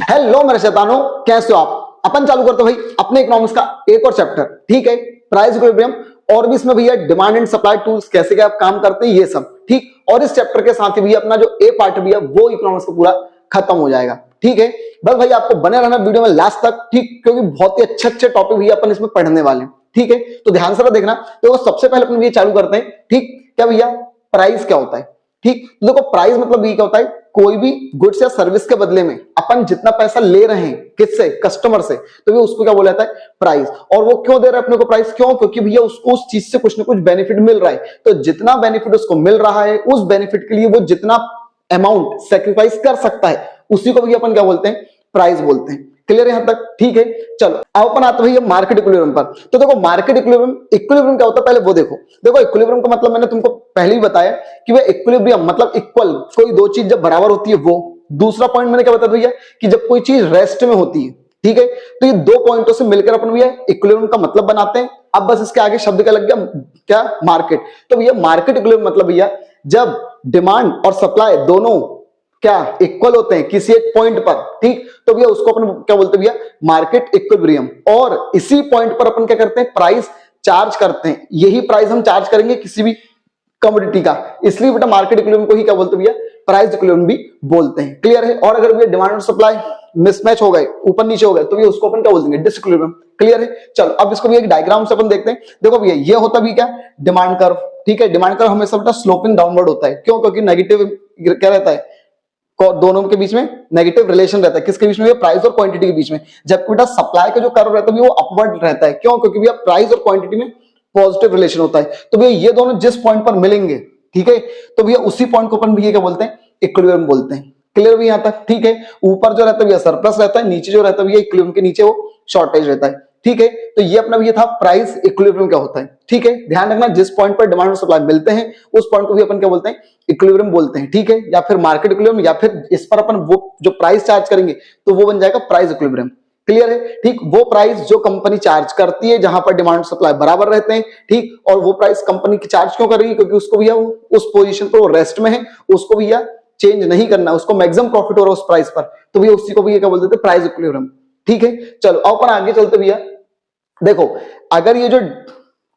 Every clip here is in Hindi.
हेलो मेरे शैतानों, कैसे हो आप। अपन चालू करते भाई अपने इकोनॉमिक्स का एक और चैप्टर, ठीक है, प्राइस इक्विलिब्रियम। और भी इसमें भैया डिमांड एंड सप्लाई टूल्स कैसे क्या काम करते हैं ये सब, ठीक। और इस चैप्टर के साथ ही भैया अपना जो ए पार्ट भी है वो इकोनॉमिक्स का पूरा खत्म हो जाएगा, ठीक है। बस भाई आपको बने रहना वीडियो में लास्ट तक, ठीक, क्योंकि बहुत ही अच्छे अच्छे टॉपिक भैया अपन इसमें पढ़ने वाले हैं, ठीक है। तो ध्यान से देखना। तो सबसे पहले अपन ये चालू करते हैं, ठीक। क्या भैया प्राइस क्या होता है, ठीक। तो देखो प्राइस मतलब ये क्या होता है, कोई भी गुड्स या सर्विस के बदले में अपन जितना पैसा ले रहे हैं किससे, कस्टमर से, तो वो उसको क्या बोला जाता है, प्राइस। और वो क्यों दे रहा है अपने को प्राइस, क्यों, क्योंकि भैया उसको उस चीज से कुछ ना कुछ बेनिफिट मिल रहा है। तो जितना बेनिफिट उसको मिल रहा है उस बेनिफिट के लिए वो जितना अमाउंट सेक्रीफाइस कर सकता है उसी को भैया अपन क्या बोलते हैं, प्राइस बोलते हैं। क्लियर है यहां तक, ठीक है। चलो अब अपन आते हैं मार्केट इक्विलिब्रियम पर। तो देखो मार्केट इक्विलिब्रियम क्या होता है, पहले वो देखो इक्विलिब्रियम का मतलब मैंने तुमको पहले ही बताया कि वह इक्विलिब्रियम मतलब इक्वल, कोई दो चीज जब बराबर होती है वो। दूसरा पॉइंट मैंने क्या बताया भैया कि जब कोई चीज रेस्ट में होती है, ठीक है। तो ये दो पॉइंटों से मिलकर अपन भैया इक्विलिब्रियम का मतलब बनाते हैं। अब बस इसके आगे शब्द क्या लग गया, क्या, मार्केट। तो भैया मार्केट इक्विलिब्रियम मतलब भैया जब डिमांड और सप्लाई दोनों क्या इक्वल होते हैं किसी एक पॉइंट पर, ठीक। तो भैया उसको अपन क्या बोलते हैं भैया, मार्केट इक्विलिब्रियम। और इसी पॉइंट पर अपन क्या करते हैं, प्राइस चार्ज करते हैं। यही प्राइस हम चार्ज करेंगे किसी भी कमोडिटी का, इसलिए बेटा मार्केट इक्विलिब्रियम को ही क्या बोलते हैं भैया, प्राइस इक्विलिब्रियम भी बोलते हैं। क्लियर है। और अगर भैया डिमांड और सप्लाई मिसमैच हो गए, ऊपर नीचे हो गए, तो भैया उसको अपन क्या बोल देंगे, डिसइक्विलिब्रियम। क्लियर है। चलो अब इसको भी एक डायग्राम से अपन देखते हैं। देखो भैया ये होता भी क्या, डिमांड कर्व, ठीक है। डिमांड कर्व हमेशा बेटा स्लोपिंग डाउनवर्ड होता है, क्यों, क्योंकि नेगेटिव क्या रहता है, दोनों के बीच में नेगेटिव रिलेशन रहता है। किसके बीच में, प्राइस और क्वांटिटी के बीच में। जबकि बेटा सप्लाई का जो कर्व रहता है वो अपवर्ड रहता है, क्यों, क्योंकि भैया प्राइस और क्वांटिटी में पॉजिटिव रिलेशन होता है। तो भैया ये दोनों जिस पॉइंट पर मिलेंगे, ठीक है, तो भैया उसी पॉइंट को अपन भैया क्या बोलते हैं, इक्विलिब्रियम बोलते हैं। क्लियर भी यहां तक, ठीक है। ऊपर जो रहता है भैया सरप्लस रहता है, नीचे जो रहता है भैया इक्विलिब्रियम के नीचे वो शॉर्टेज रहता है, ठीक है। तो ये अपना ये था प्राइस इक्विलिब्रियम क्या होता है, ठीक है। ध्यान रखना जिस पॉइंट पर डिमांड और सप्लाई मिलते हैं उस पॉइंट को भी अपन क्या बोलते हैं, इक्विलिब्रियम बोलते हैं, ठीक है। या फिर मार्केट इक्विलिब्रियम, या फिर इस पर अपन वो जो प्राइस चार्ज करेंगे तो वो बन जाएगा प्राइस इक्विलिब्रियम। क्लियर है, ठीक। वो प्राइस जो कंपनी चार्ज करती है जहां पर डिमांड सप्लाई बराबर रहते हैं, ठीक। और वो प्राइस कंपनी की चार्ज क्यों करेगी, क्योंकि उसको भैया उस पोजीशन पर वो रेस्ट में है, उसको भैया चेंज नहीं करना, उसको मैक्सिमम प्रॉफिट हो रहा है उस प्राइस पर, तो भैया उसी को भैया क्या बोलते हैं, प्राइस इक्विलिब्रियम, ठीक है। चलो अब अपन आगे चलते भैया। देखो अगर ये जो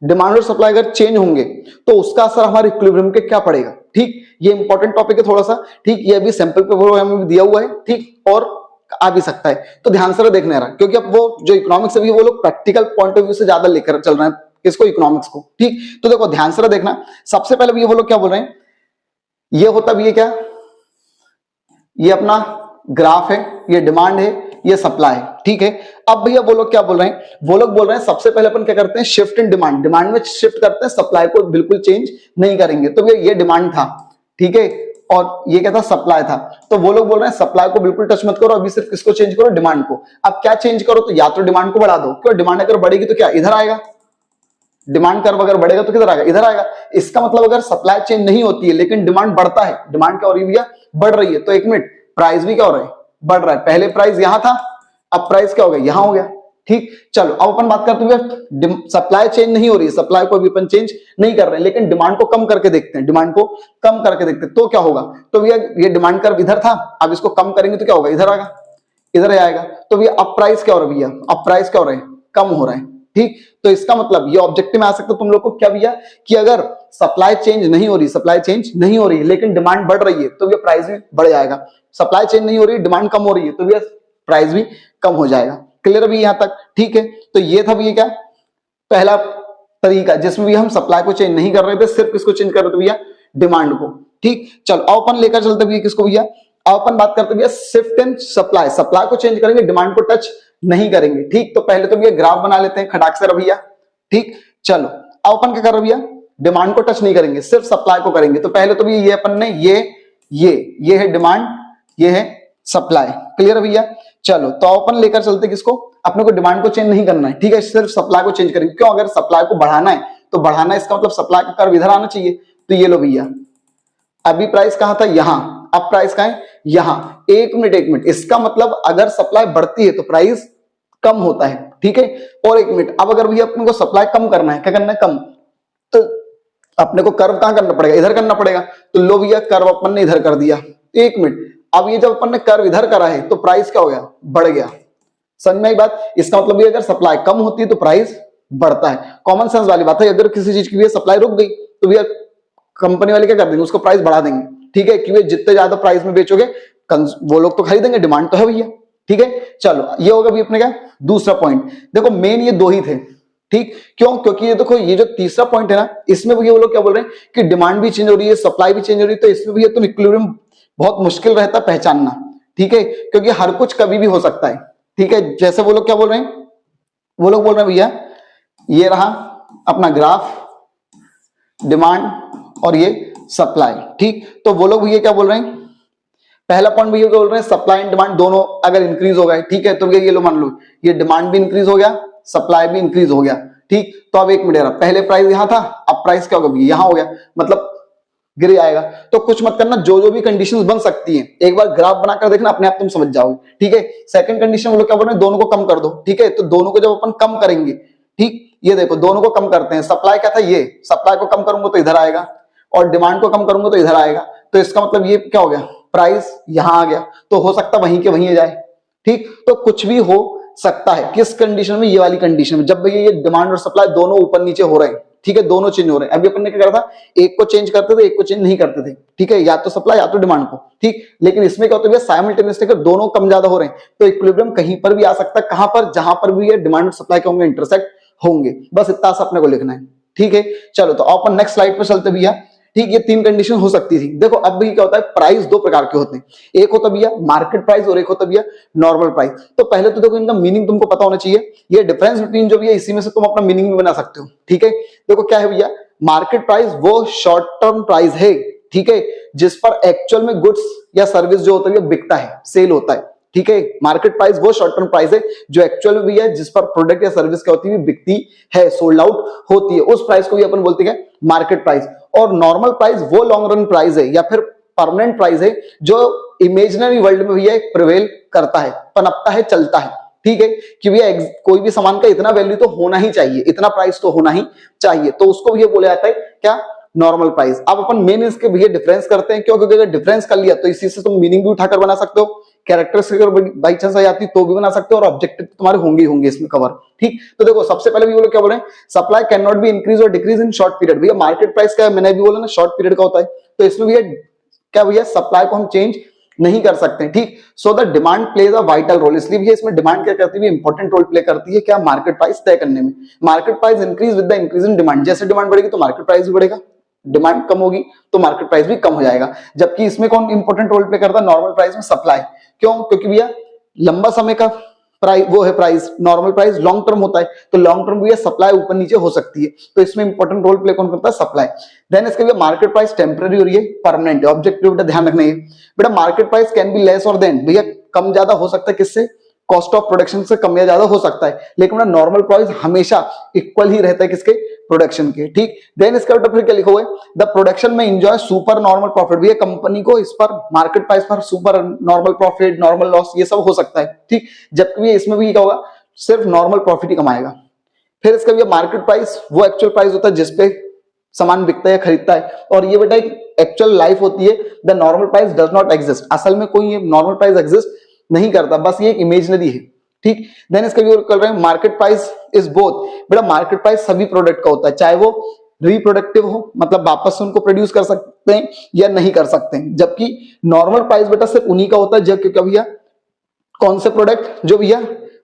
डिमांड और सप्लाई अगर चेंज होंगे तो उसका असर हमारे इक्विलिब्रियम के क्या पड़ेगा, ठीक। ये इंपॉर्टेंट टॉपिक है थोड़ा सा, ठीक। ये अभी सैंपल पेपर में दिया हुआ है, ठीक, और आ भी सकता है, तो ध्यान से देखने रहा, क्योंकि अब वो जो इकोनॉमिक्स है वो लोग प्रैक्टिकल पॉइंट ऑफ व्यू से ज्यादा लेकर चल रहे हैं किसको, इकोनॉमिक्स को, ठीक। तो देखो ध्यान से देखना। सबसे पहले भी वो लोग क्या बोल रहे हैं, ये होता भी है क्या, ये अपना ग्राफ है, ये डिमांड है, ये सप्लाई है, ठीक है। अब भैया वो लोग क्या बोल रहे हैं, वो लोग बोल रहे हैं सबसे पहले अपन क्या करते हैं, शिफ्ट इन डिमांड, डिमांड में शिफ्ट करते हैं, सप्लाई को बिल्कुल चेंज नहीं करेंगे। तो भैया ये डिमांड था, ठीक है, और ये क्या था, सप्लाई था। तो वो लोग बोल रहे हैं सप्लाई को बिल्कुल टच मत करो, अभी सिर्फ किसको चेंज करो, डिमांड को। अब क्या चेंज करो, तो या तो डिमांड को बढ़ा दो, क्यों, डिमांड अगर बढ़ेगी तो क्या इधर आएगा, डिमांड कर्व अगर बढ़ेगा तो किधर आएगा, इधर आएगा। इसका मतलब अगर सप्लाई चेंज नहीं होती है लेकिन डिमांड बढ़ता है, डिमांड क्या हो रही है भैया, बढ़ रही है, तो एक मिनट प्राइस भी क्या हो रहा है, बढ़ रहा है। पहले प्राइस यहां था, अब प्राइस क्या हो गया, यहां हो गया, ठीक। चलो अब अपन बात करते हैं, सप्लाई चेंज नहीं हो रही है, सप्लाई को भी अपन चेंज नहीं कर रहे हैं, लेकिन डिमांड को कम करके देखते हैं, डिमांड को कम करके देखते हैं, तो क्या होगा, तो भैया ये डिमांड कर्व इधर था, अब इसको कम करेंगे तो क्या होगा, इधर आएगा, इधर ही आएगा। तो भैया अब प्राइस क्या हो रहा है भैया, अब प्राइस क्या हो रहा है, कम हो रहा है, ठीक। तो इसका मतलब ये ऑब्जेक्टिव में आ सकता है तुम लोग को क्या भैया, कि अगर सप्लाई चेंज नहीं हो रही, सप्लाई चेंज नहीं हो रही लेकिन डिमांड बढ़ रही है तो भैया प्राइस भी बढ़ जाएगा। सप्लाई चेंज नहीं हो रही, डिमांड कम हो रही है, तो भैया प्राइस भी कम हो जाएगा। क्लियर भी यहां तक, ठीक है। तो ये था भैया क्या, पहला तरीका जिसमें भी हम सप्लाई को चेंज नहीं कर रहे थे, सिर्फ किसको चेंज कर रहे थे भैया, डिमांड को, ठीक। चलो अब अपन लेकर चलते भैया किसको भैया, अब अपन बात करते भैया शिफ्ट इन सप्लाई, सप्लाई को चेंज करेंगे, डिमांड को टच नहीं करेंगे, ठीक। तो पहले तो भैया ग्राफ बना लेते हैं खटाक से भैया, ठीक। चलो अब अपन क्या कर रहे भैया, डिमांड को टच नहीं करेंगे, सिर्फ सप्लाई को करेंगे। तो पहले तो भैया ये अपन ने ये है डिमांड, ये है सप्लाई। क्लियर भैया। चलो तो अपन लेकर चलते किसको, अपने को डिमांड को चेंज नहीं करना है, ठीक है, सिर्फ सप्लाई को चेंज करेंगे। क्यों, अगर सप्लाई को बढ़ाना है तो बढ़ाना है, इसका मतलब सप्लाई का कर्व इधर आना चाहिए। तो ये लो भैया, अभी प्राइस कहां था, यहां, अब प्राइस कहां है, यहां। एक मिनट, इसका मतलब अगर सप्लाई बढ़ती है तो प्राइस कम होता है, ठीक है। और एक मिनट, अब अगर भैया अपने को सप्लाई कम करना है, क्या करना है, कम, तो अपने को कर्व कहां करना पड़ेगा, इधर करना पड़ेगा। तो लो भैया कर्व अपन ने इधर कर दिया। एक मिनट, अब ये जब अपन ने कर्व इधर करा है तो प्राइस क्या हो गया, बढ़ गया। समझ में आई बात? इसका मतलब ये अगर सप्लाई कम होती है तो प्राइस बढ़ता है। कॉमन सेंस वाली बात है। अगर किसी चीज की भी सप्लाई रुक गई तो भैया कंपनी वाले क्या कर देंगे, उसको प्राइस बढ़ा देंगे। ठीक है, क्योंकि जितने ज्यादा प्राइस में बेचोगे वो लोग तो खरीदेंगे, डिमांड तो है भैया। ठीक है, चलो ये होगा भी अपने क्या दूसरा पॉइंट। देखो मेन ये दो ही थे। ठीक, क्यों? क्योंकि ये देखो ये जो तीसरा पॉइंट है ना, इसमें भैया वो लोग क्या बोल रहे हैं कि डिमांड भी चेंज हो रही है, सप्लाई भी चेंज हो रही है, तो इसमें भैया तो इक्विलिब्रियम बहुत मुश्किल रहता है पहचानना। ठीक है, क्योंकि हर कुछ कभी भी हो सकता है। ठीक है, जैसे वो लोग क्या बोल रहे हैं, वो लोग बोल रहे हैं भैया ये रहा अपना ग्राफ, डिमांड और ये सप्लाई। ठीक, तो वो लोग भैया क्या बोल रहे हैं, पहला पॉइंट भैया क्या बोल रहे हैं, सप्लाई एंड डिमांड दोनों अगर इंक्रीज हो गए, ठीक है, तो ये लो मान लो ये डिमांड भी इंक्रीज हो गया, सप्लाई भी इंक्रीज हो गया। ठीक, तो अब एक मिनट रहा, पहले प्राइस यहां था, अब प्राइस क्या होगा, यहां हो गया, मतलब गिर जाएगा। तो कुछ मत करना, जो जो भी कंडीशंस बन सकती हैं एक बार ग्राफ बनाकर देखना, अपने आप तुम समझ जाओगे। ठीक है, सेकंड कंडीशन वो लोग क्या बोल रहे हैं, दोनों को कम कर दो। ठीक है, तो दोनों को जब अपन कम करेंगे, ठीक, ये देखो दोनों को कम करते हैं। सप्लाई क्या था, ये सप्लाई को कम करूंगा तो इधर आएगा, और डिमांड को कम करूंगा तो इधर आएगा। तो इसका मतलब ये क्या हो गया, प्राइस यहां आ गया, तो हो सकता वहीं के वहीं जाए। ठीक, तो कुछ भी हो सकता है, किस कंडीशन में, ये वाली कंडीशन में, जब भैया ये डिमांड और सप्लाई दोनों ऊपर नीचे हो रहे हैं। ठीक है, दोनों चेंज हो रहे हैं। अभी अपन ने क्या करा था, एक को चेंज करते थे, एक को चेंज नहीं करते थे। ठीक है, या तो सप्लाई या तो डिमांड को। ठीक, लेकिन इसमें क्या होता है, साइमल्टेनियसली अगर दोनों कम ज्यादा हो रहे हैं तो इक्विलिब्रियम कहीं पर भी आ सकता है। कहां पर, जहां पर भी ये डिमांड और सप्लाई के होंगे, इंटरसेक्ट होंगे। बस इतना सा अपने को लिखना है। ठीक है, चलो तो अपन नेक्स्ट स्लाइड पर चलते भैया। ठीक, ये तीन कंडीशन हो सकती थी। देखो अब भी क्या होता है, प्राइस दो प्रकार के होते हैं, एक होता भैया मार्केट प्राइस और एक होता भैया नॉर्मल प्राइस। तो पहले तो देखो इनका मीनिंग तुमको पता होना चाहिए। ये डिफरेंस बिटवीन जो भी है, इसी में से तुम अपना मीनिंग भी बना सकते हो। ठीक है, देखो क्या है भैया, मार्केट प्राइस वो शॉर्ट टर्म प्राइस है, ठीक है, जिस पर एक्चुअल में गुड्स या सर्विस जो होता है बिकता है, सेल होता है। ठीक है, मार्केट प्राइस वो शॉर्ट टर्म प्राइस है जो एक्चुअल में भी है, जिस पर प्रोडक्ट या सर्विस क्या होती है, बिकती है, सोल्ड आउट होती है। उस प्राइस को भी अपन बोलते हैं मार्केट प्राइस। और नॉर्मल प्राइस वो लॉन्ग रन प्राइस है या फिर परमानेंट प्राइस है जो इमेजिनरी वर्ल्ड में भी प्रिवेल करता है, पनपता है, चलता है। ठीक है, कि भैया कोई भी सामान का इतना वैल्यू तो होना ही चाहिए, इतना प्राइस तो होना ही चाहिए, तो उसको भी बोला जाता है क्या, नॉर्मल प्राइस। अब अपन मेन इसके भैया डिफरेंस करते हैं, क्यों? क्योंकि अगर डिफरेंस कर लिया तो इसी से तुम मीनिंग भी उठाकर बना सकते हो, कैरेक्टरिस्टिक अगर बाई चांस आ जाती तो भी बना सकते हो, और ऑब्जेक्टिव तुम्हारे होंगे ही होंगे इसमें कवर। ठीक, तो देखो सबसे पहले भी वो लोग क्या बोल रहे हैं, supply can not be increase और डिक्रीज इन शॉर्ट पीरियड। भैया मार्केट प्राइस क्या है, मैंने भी बोला ना, शॉर्ट पीरियड का होता है, तो इसमें भैया क्या भैया, सप्लाई को हम चेंज नहीं कर सकते। ठीक, so the demand plays a vital role. इसलिए भी इसमें डिमांड क्या करती है, इंपॉर्टेंट रोल प्ले करती है क्या, मार्केट प्राइस तय करने में। Market price increase with the increase in demand, जैसे डिमांड बढ़ेगी तो मार्केट प्राइस भी बढ़ेगा, डिमांड कम होगी तो मार्केट प्राइस भी कम हो जाएगा। जबकि इसमें कौन इंपॉर्टेंट रोल प्ले करता है, नॉर्मल प्राइस में सप्लाई। क्यों? क्योंकि भैया लंबा समय का प्राइस वो है, price normal price long term होता है, तो लॉन्ग टर्म भी सप्लाई ऊपर नीचे हो सकती है, तो इसमें इंपॉर्टेंट रोल प्ले कौन करता है, सप्लाई। देन इसके लिए मार्केट प्राइस टेम्पररी और ये परमानेंट है, ऑब्जेक्टिव बेटा ध्यान रखना है बेटा। Market price can be less और देन, भैया कम ज्यादा हो सकता है, किससे, कॉस्ट ऑफ प्रोडक्शन से कम या ज्यादा हो सकता है, लेकिन नॉर्मल प्राइस हमेशा इक्वल ही रहता है किसके, प्रोडक्शन के। ठीक, देन इसका फिर क्या लिखा हुआ है, द प्रोडक्शन में एंजॉय सुपर नॉर्मल प्रॉफिट। भैया कंपनी को इस पर मार्केट प्राइस पर super normal profit, normal loss, ये सब हो सकता है। ठीक, जबकि इसमें भी क्या होगा, सिर्फ नॉर्मल प्रॉफिट ही कमाएगा। फिर इसका भी मार्केट प्राइस वो एक्चुअल प्राइस होता है जिसपे सामान बिकता है, खरीदता है, और ये बेटा एक एक्चुअल लाइफ होती है। The normal price does not exist, असल में कोई नॉर्मल प्राइस एग्जिस्ट नहीं करता, बस ये एक इमेजिनरी है। ठीक, देन इसका भी कर रहे हैं, मार्केट प्राइस इज बोथ। बेटा मार्केट प्राइस सभी प्रोडक्ट का होता है, चाहे वो रिप्रोडक्टिव हो, मतलब वापस से उनको प्रोड्यूस कर सकते हैं या नहीं कर सकते हैं, जबकि नॉर्मल प्राइस बेटा सिर्फ उन्हीं का होता है जब क्योंकि भैया कौन से प्रोडक्ट जो भैया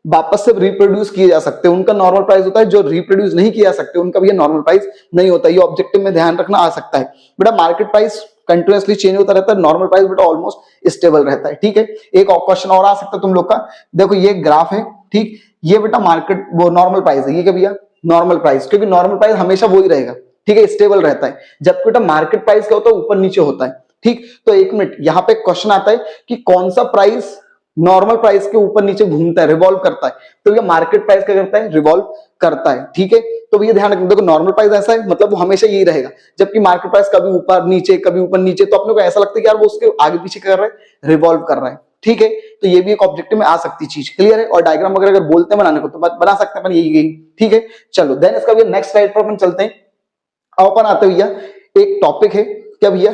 वापस से रिप्रोड्यूस किए जा सकते हैं उनका नॉर्मल प्राइस होता है, जो रिप्रोड्यूस नहीं किए जा सकते उनका भैया नॉर्मल प्राइस नहीं होता। ये ऑब्जेक्टिव में ध्यान रखना आ सकता है बेटा। मार्केट प्राइस कंटिन्यूअसली चेंज होता रहता है, नॉर्मल प्राइस बेटा ऑलमोस्ट स्टेबल रहता है। ठीक है, एक और क्वेश्चन और आ सकता है तुम लोग का, देखो ये ग्राफ है, ठीक, ये बेटा मार्केट वो नॉर्मल प्राइस है, ये क्या भैया, नॉर्मल प्राइस, क्योंकि नॉर्मल प्राइस हमेशा वो ही रहेगा, ठीक है, स्टेबल रहता है, जबकि बेटा मार्केट प्राइस क्या होता है, ऊपर नीचे होता है। ठीक, तो एक मिनट, यहाँ पे क्वेश्चन आता है कि कौन सा प्राइस नॉर्मल प्राइस के ऊपर नीचे घूमता है, रिवॉल्व करता है, तो ये मार्केट प्राइस क्या करता है, रिवॉल्व करता है। ठीक है, तो भैया ध्यान रखना, देखो नॉर्मल प्राइस ऐसा है, मतलब वो हमेशा यही रहेगा, जबकि मार्केट प्राइस कभी ऊपर नीचे, कभी ऊपर नीचे, तो अपने को ऐसा लगता है कि यार वो उसके आगे पीछे कर रहा है, रिवॉल्व कर रहा है। ठीक है, तो ये भी एक ऑब्जेक्टिव में आ सकती चीज, क्लियर है। और डायग्राम वगैरह अगर बोलते हैं बनाने को तो बना सकते हैं अपन, यही गई। ठीक है, चलो देन इसका भैया नेक्स्ट स्लाइड पर अपन चलते हैं। अब अपन आते भैया, एक टॉपिक है क्या भैया,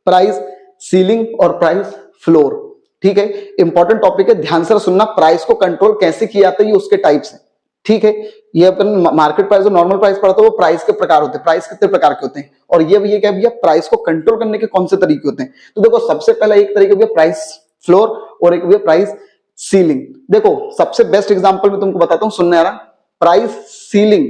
प्राइस सीलिंग और प्राइस फ्लोर। ठीक है, इंपॉर्टेंट टॉपिक है, ध्यान से सुनना। प्राइस को कंट्रोल कैसे किया जाता है, ये उसके टाइप्स है, ठीक है। ये अपन मार्केट प्राइस और नॉर्मल प्राइस पढ़ा था, वो प्राइस के प्रकार होते हैं, प्राइस कितने प्रकार के होते हैं, और ये भी क्या भैया, प्राइस को कंट्रोल करने के कौन से तरीके होते हैं। तो देखो, सबसे पहला एक तरीके भैया प्राइस फ्लोर और एक भैया प्राइस सीलिंग। देखो सबसे बेस्ट एग्जांपल मैं तुमको बताता हूं, सुनने आ रहा, प्राइस सीलिंग,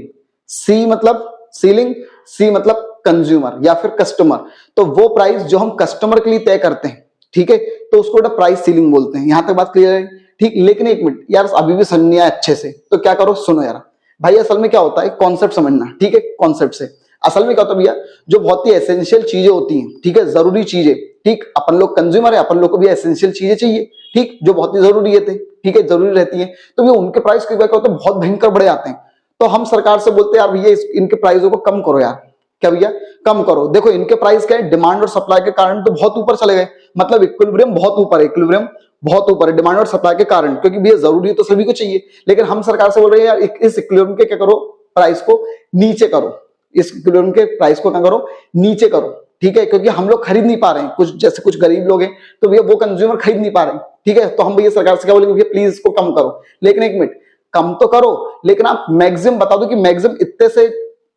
सी मतलब सीलिंग, सी मतलब कंज्यूमर या फिर कस्टमर। तो वो प्राइस जो हम कस्टमर के लिए तय करते हैं, ठीक है, तो उसको बेटा प्राइस सीलिंग बोलते हैं। यहां तक बात क्लियर है, ठीक। लेकिन एक मिनट यार, अभी भी समझ नहीं आया अच्छे से, तो क्या करो, सुनो यार भाई, असल में क्या होता है, कॉन्सेप्ट समझना, ठीक है। कॉन्सेप्ट से असल में क्या होता है भैया, जो बहुत ही एसेंशियल चीजें होती हैं, ठीक है, जरूरी चीजें, ठीक, अपन लोग कंज्यूमर है, अपन लोग को भी एसेंशियल चीजें चाहिए, ठीक, जो बहुत ही जरूरी है, ठीक है, जरूरी रहती है, तो भैया उनके प्राइस क्या होते हैं, बहुत भयंकर बढ़े आते हैं। तो हम सरकार से बोलते हैं यार भैया इनके प्राइसों को कम करो यार, क्या भैया कम करो। देखो इनके प्राइस क्या है, डिमांड और सप्लाई के कारण तो बहुत ऊपर चले गए, मतलब इक्विलिब्रियम बहुत ऊपर है, इक्विलिब्रियम बहुत ऊपर है डिमांड और सप्लाई के कारण, क्योंकि भैया जरूरी तो सभी को चाहिए। लेकिन हम सरकार से बोल रहे हैं यार इस इक्विलिब्रियम के क्या करो, प्राइस को नीचे करो, इस इक्विलिब्रियम के प्राइस को क्या करो, नीचे करो, ठीक है, क्योंकि हम लोग खरीद नहीं पा रहे हैं, कुछ जैसे कुछ गरीब लोग हैं, तो भैया वो कंज्यूमर खरीद नहीं पा रहे हैं, ठीक है। तो हम भैया सरकार से क्या बोलेंगे, भैया प्लीज इसको कम करो। लेकिन एक मिनट, कम तो करो, लेकिन आप मैक्सिमम बता दो कि मैक्सिमम इतने से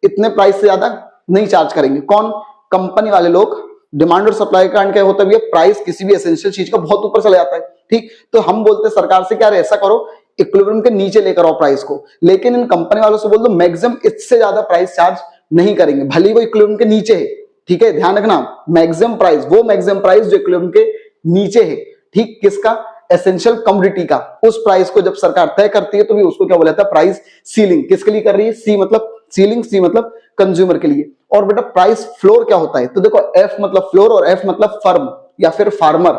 इतने प्राइस से ज्यादा नहीं चार्ज करेंगे। कौन, कंपनी वाले लोग। डिमांड और सप्लाई के कारण क्या होता है, प्राइस किसी भी एसेंशियल चीज का बहुत ऊपर चला जाता है, ठीक। तो हम बोलते हैं सरकार से क्या, ऐसा करो इक्विलिब्रियम के नीचे लेकर आओ प्राइस को। लेकिन इन कंपनी वालों से बोल दो मैक्सिमम इससे ज्यादा प्राइस चार्ज नहीं करेंगे, भले वो इक्विलिब्रियम के नीचे है, ठीक है, ध्यान रखना। मैक्सिमम प्राइस, वो मैक्सिमम प्राइस जो इक्विलिब्रियम के नीचे है, ठीक, किसका, एसेंशियल कमोडिटी का, उस प्राइस को जब सरकार तय करती है तो भी उसको क्या बोला जाता है, प्राइस सीलिंग। किसके लिए कर रही है, सी मतलब सीलिंग, सी मतलब कंज्यूमर के लिए। और बेटा प्राइस फ्लोर क्या होता है, तो देखो एफ मतलब फ्लोर और एफ मतलब फर्म या फिर फार्मर,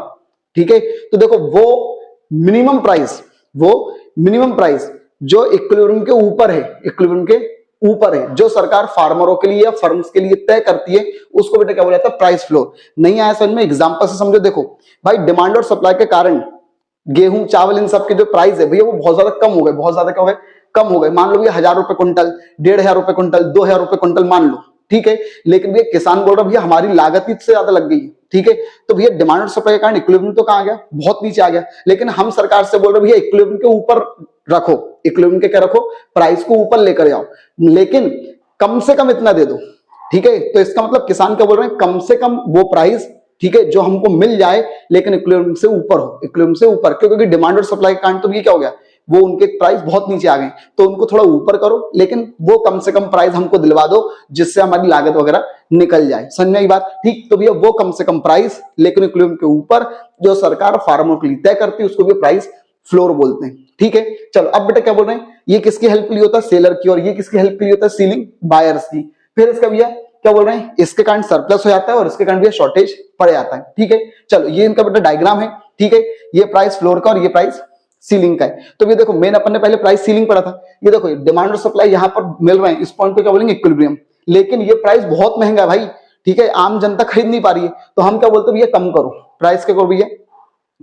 ठीक है। तो देखो वो मिनिमम प्राइस, वो मिनिमम प्राइस जो इक्विलिब्रियम के ऊपर है, इक्विलिब्रियम के ऊपर है, जो सरकार फार्मरों के लिए या फर्म्स के लिए तय करती है, उसको बेटा क्या बोला जाता है, प्राइस फ्लोर। नहीं आया समझ में, एग्जांपल से समझो। देखो भाई, डिमांड और सप्लाई के कारण गेहूं चावल इन सब के जो प्राइस है भैया वो बहुत ज्यादा कम हो गए, बहुत ज्यादा क्या हो गए, कम हो गए। मान लो भैया 1000 रुपए क्विंटल, 1500 रुपए क्विंटल, 2000 रुपए क्विंटल मान लो, ठीक है। लेकिन भैया किसान बोल रहा भैया हमारी लागत ही इससे ज्यादा लग गई है, ठीक है। तो भैया डिमांड और सप्लाई के कारण इक्विलिब्रियम तो कहां गया, बहुत नीचे आ गया। लेकिन हम सरकार से बोल रहे भैया इक्विलिब्रियम के ऊपर रखो, इक्विलिब्रियम के क्या रखो, प्राइस को ऊपर लेकर आओ, लेकिन कम से कम इतना दे दो, ठीक है। तो इसका मतलब किसान क्या बोल रहे हैं, कम से कम वो प्राइस, ठीक है, जो हमको मिल जाए, लेकिन इक्विलिब्रियम से ऊपर हो, इक्विलिब्रियम से ऊपर, क्योंकि डिमांड और सप्लाई के कारण तो ये क्या हो गया, वो उनके प्राइस बहुत नीचे आ गए, तो उनको थोड़ा ऊपर करो, लेकिन वो कम से कम प्राइस हमको दिलवा दो जिससे हमारी लागत वगैरह निकल जाए। समझ में आई बात, ठीक। तो भैया वो कम से कम प्राइस, लेकिन इक्विलिब्रियम के ऊपर, जो सरकार फार्मर के लिए तय करती है, उसको भी प्राइस फ्लोर बोलते हैं, ठीक है। चलो अब बेटा क्या बोल रहे हैं, ये किसकी हेल्प के लिए होता है, सेलर की, और ये किसकी हेल्प के लिए होता है, सीलिंग, बायर्स की। फिर इसका भैया क्या बोल रहे हैं, इसके कारण सरप्लस हो जाता है और इसके कारण भी शॉर्टेज पड़ जाता है, ठीक है। चलो ये इनका बेटा डायग्राम है, ठीक है। ये प्राइस फ्लोर का और ये प्राइस सीलिंग का है। तो ये देखो मेन अपन ने पहले प्राइस सीलिंग पढ़ा था, ये देखो डिमांड और सप्लाई यहां पर मिल रहे हैं, इस पॉइंट पे क्या बोलेंगे, इक्विलिब्रियम। लेकिन ये प्राइस बहुत महंगा है भाई, ठीक है, आम जनता खरीद नहीं पा रही है, तो हम क्या बोलते हैं, भैया कम करो प्राइस, क्या करो भैया,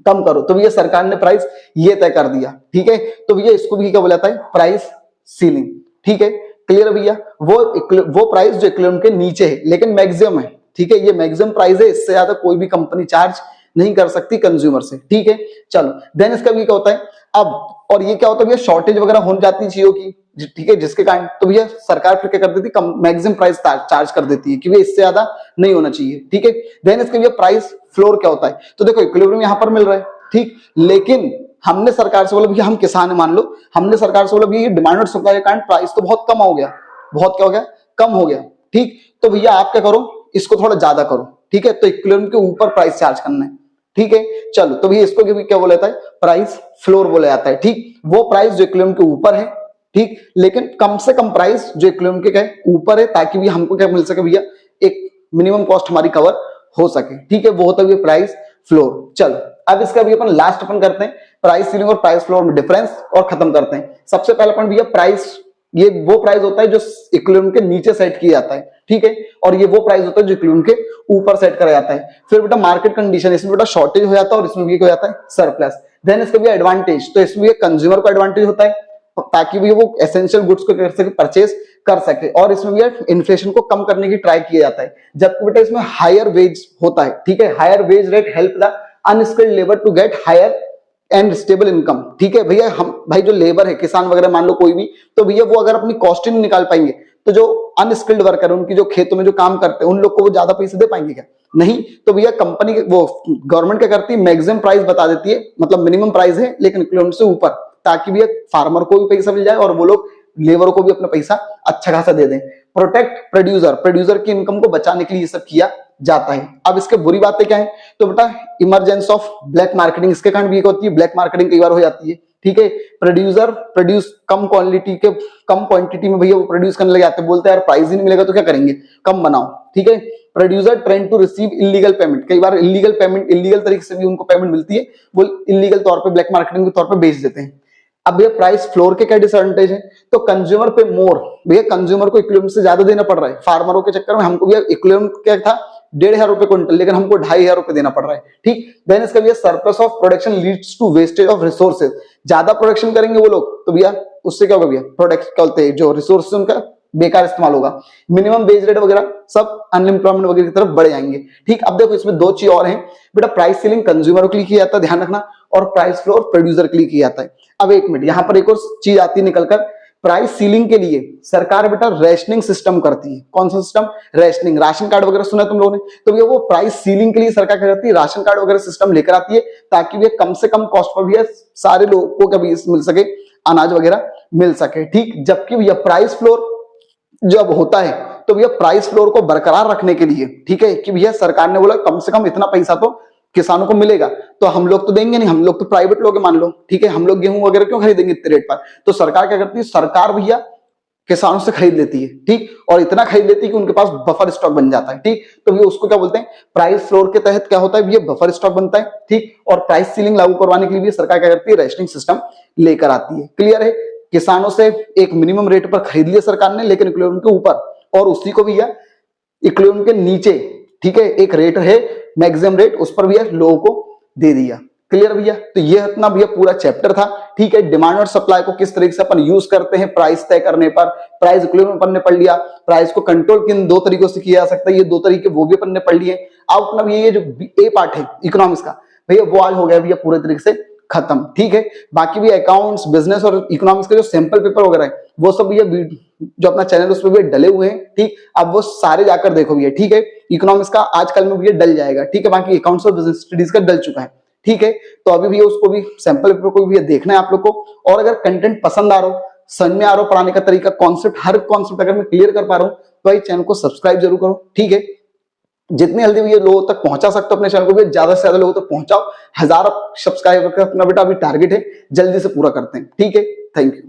कम करो। तो भैया सरकार ने प्राइस ये तय कर दिया, ठीक है। तो भैया इसको भी क्या बोला जाता है, प्राइस सीलिंग, ठीक है। क्लियर भैया, वो प्राइस जो इक्विलिब्रियम के नीचे है लेकिन मैक्सिमम है, ठीक है, ये मैक्सिमम प्राइस है, इससे ज्यादा कोई भी कंपनी चार्ज नहीं कर सकती कंज्यूमर से, ठीक है। चलो देन इसका भी क्या होता है अब, और ये क्या होता है भैया, शॉर्टेज वगैरह हो जाती है चीजों की, ठीक है, जिसके कारण तो भैया सरकार फिर क्या कर देती है, मैक्सिमम प्राइस चार्ज कर देती है कि भैया इससे ज्यादा नहीं होना चाहिए, ठीक है। देन इसके भैया प्राइस फ्लोर क्या होता है, तो देखो इक्विलिब्रियम यहां पर मिल रहा है, ठीक, लेकिन हमने सरकार से बोला भैया, हम किसान है मान लो, हमने सरकार से बोला भैया डिमांड और सप्लाई के कारण प्राइस तो बहुत कम हो गया, बहुत क्या हो गया, कम हो गया, ठीक। तो भैया आप क्या करो, इसको थोड़ा ज्यादा करो, ठीक है। तो इक्विलिब्रियम के ऊपर प्राइस चार्ज करना है, ठीक है। चलो तो भैया इसको क्या बोला जाता है, प्राइस फ्लोर बोला जाता है, ठीक। वो प्राइस जो इक्विलिब्रियम के ऊपर है, ठीक, लेकिन कम से कम प्राइस जो इक्विलिब्रियम के क्या ऊपर है, ताकि भी हमको क्या मिल सके भैया, एक मिनिमम कॉस्ट हमारी कवर हो सके, ठीक है। वो होता है प्राइस फ्लोर। चलो अब इसका भी अपन लास्ट अपन करते हैं, प्राइस सीलिंग और प्राइस फ्लोर में डिफरेंस, और खत्म करते हैं। सबसे पहला पॉइंट भैया प्राइस, ये वो प्राइस होता है जो इक्विलिब्रियम के नीचे सेट किया जाता है, ठीक है, और ये वो प्राइस होता है जो इक्विलिब्रियम के ऊपर सेट करा जाता है। फिर बेटा मार्केट कंडीशन, इसमें बेटा शॉर्टेज हो जाता है और इसमें भी हो जाता है सरप्लस। देन इसका भी एडवांटेज, तो इसमें कंज्यूमर को एडवांटेज होता है ताकि भी वो एसेंशियल गुड्स को कर सके, परचेज कर सके, और इसमें भी इन्फ्लेशन को कम करने की ट्राई किया जाता है। जबकि बेटा इसमें हायर वेज होता है, ठीक है, higher wage rate help the unskilled labour to get higher and stable income. ठीक है भैया, हम भाई जो लेबर है, किसान वगैरह मान लो कोई भी, तो भैया वो अगर अपनी कॉस्ट ही नहीं निकाल पाएंगे तो जो अनस्किल्ड वर्कर है, उनकी जो खेतों में जो काम करते हैं, उन लोग को वो ज्यादा पैसे दे पाएंगे क्या? नहीं। तो भैया कंपनी वो गवर्नमेंट क्या करती है, मैक्सिमम प्राइस बता देती है, मतलब मिनिमम प्राइस है लेकिन इक्विवेलेंट से ऊपर, ताकि भैया फार्मर को भी पैसा मिल जाए और वो लोग लेबर को भी अपना पैसा अच्छा खासा दे दें। प्रोटेक्ट प्रोड्यूसर, प्रोड्यूसर की इनकम को बचाने के लिए ये सब किया जाता है। अब इसके बुरी बातें क्या है, तो बेटा इमरजेंस ऑफ ब्लैक मार्केटिंग, इसके कारण भी होती है, ब्लैक मार्केटिंग कई बार हो जाती है। ठीक है, प्रोड्यूसर प्रोड्यूस कम क्वांटिटी में भैया वो प्रोड्यूस करने लग जाते हैं, बोलते हैं यार प्राइस ही नहीं मिलेगा तो क्या करेंगे, कम बनाओ। ठीक है, producer tend to receive illegal payment, कई बार इलीगल पेमेंट, इलीगल तरीके से भी उनको पेमेंट मिलती है, वो इलीगल तौर पे ब्लैक मार्केटिंग के तौर पे बेच देते हैं। अब भैया प्राइस फ्लोर के क्या डिसएडवांटेज है, तो कंज्यूमर पे मोर, भैया कंज्यूमर को इक्विवेलेंट से ज्यादा देना पड़ रहा है। फार्मरों के चक्कर में हमको भैया इक्विवेलेंट क्या था 1,500 रुपए क्विंटल, लेकिन हमको 2,500 रुपए देना पड़ रहा है। ठीक, देन इसका भैया surplus of production leads to wastage of resources, ज्यादा प्रोडक्शन करेंगे वो लोग तो भैया उससे क्या होगा, भैया प्रोडक्ट क्या बोलते हैं जो रिसोर्सेज उनका बेकार इस्तेमाल होगा, मिनिमम वेज रेट वगैरह सब अनएम्प्लॉयमेंट वगैरह की तरफ बढ़ जाएंगे। ठीक, अब देखो इसमें दो चीज और हैं बेटा, प्राइस सीलिंग कंज्यूमर के लिए किया जाता है, ध्यान रखना, और प्राइस फ्लोर प्रोड्यूसर के लिए किया जाता है। अब एक मिनट, यहां पर एक और चीज आती है निकलकर, प्राइस सीलिंग के लिए सरकार बेटा रेशनिंग सिस्टम करती है। कौन सा सिस्टम? रेशनिंग। राशन कार्ड वगैरह सुना तुम लोगों ने, तो भैया वो प्राइस सीलिंग के लिए सरकार क्या करती है, राशन कार्ड वगैरह सिस्टम लेकर आती है, ताकि भैया कम से कम कॉस्ट पर भैया सारे लोगों को कभी मिल सके, अनाज वगैरह मिल सके। ठीक, जबकि भैया प्राइस फ्लोर जब होता है तो भैया प्राइस फ्लोर को बरकरार रखने के लिए, ठीक है, कि भैया सरकार ने बोला कम से कम इतना पैसा तो किसानों को मिलेगा, तो हम लोग तो देंगे नहीं, हम लोग तो प्राइवेट लोग मान लो, ठीक है, हम लोग गेहूं वगैरह क्यों खरीदेंगे इतने रेट पर, तो सरकार क्या करती है, सरकार भैया किसानों से खरीद लेती है। ठीक, और इतना खरीद लेती है कि उनके पास बफर स्टॉक बन जाता है। ठीक, तो भैया उसको क्या बोलते हैं, प्राइस फ्लोर के तहत क्या होता है भैया, बफर स्टॉक बनता है। ठीक, और प्राइस सीलिंग लागू करवाने के लिए भी सरकार क्या करती है, रेशनिंग सिस्टम लेकर आती है। क्लियर है, किसानों से एक मिनिमम रेट पर खरीद लिया सरकार ने, लेकिन इक्विवेलेंट के ऊपर, और उसी को भैया इक्विवेलेंट के नीचे, ठीक है, एक रेट है मैक्सिमम रेट, उस पर भैया लोगों को दे दिया। क्लियर भैया, तो ये इतना भैया पूरा चैप्टर था। ठीक है, डिमांड और सप्लाई को किस तरीके से अपन यूज करते हैं प्राइस तय करने पर, प्राइस इक्विवेलेंट अपन ने पढ़ लिया, प्राइस को कंट्रोल किन दो तरीकों से किया जा सकता है, ये दो तरीके वो भी अपन ने पढ़ लिए। अब अपना ये जो ए पार्ट है इकोनॉमिक्स का भैया, वो आज हो गया भैया पूरे तरीके से खत्म। ठीक है, बाकी भी अकाउंट्स, बिजनेस और इकोनॉमिक्स के जो सैंपल पेपर वगैरह है वो सब भैया जो अपना चैनल उस पर भी डले हुए हैं। ठीक, अब वो सारे जाकर देखो भैया। ठीक है, इकोनॉमिक्स का आजकल में भैया डल जाएगा। ठीक है, बाकी अकाउंट्स और बिजनेस स्टडीज का डल चुका है। ठीक है, तो अभी भैया उसको भी सैंपल पेपर को भी देखना है आप लोग को, और अगर कंटेंट पसंद आ रहा हो, समझ में आ रहा हो पढ़ाने का तरीका, कॉन्सेप्ट, हर कॉन्सेप्ट अगर मैं क्लियर कर पा रहा हूं तो भाई चैनल को सब्सक्राइब जरूर करो। ठीक है, जितनी जल्दी भी ये लोगों तक पहुंचा सकते हो अपने चैनल को भी ज्यादा से ज्यादा लोगों तक पहुंचाओ। 1000 सब्सक्राइबर का अपना बेटा अभी टारगेट है, जल्दी से पूरा करते हैं। ठीक है, थैंक यू।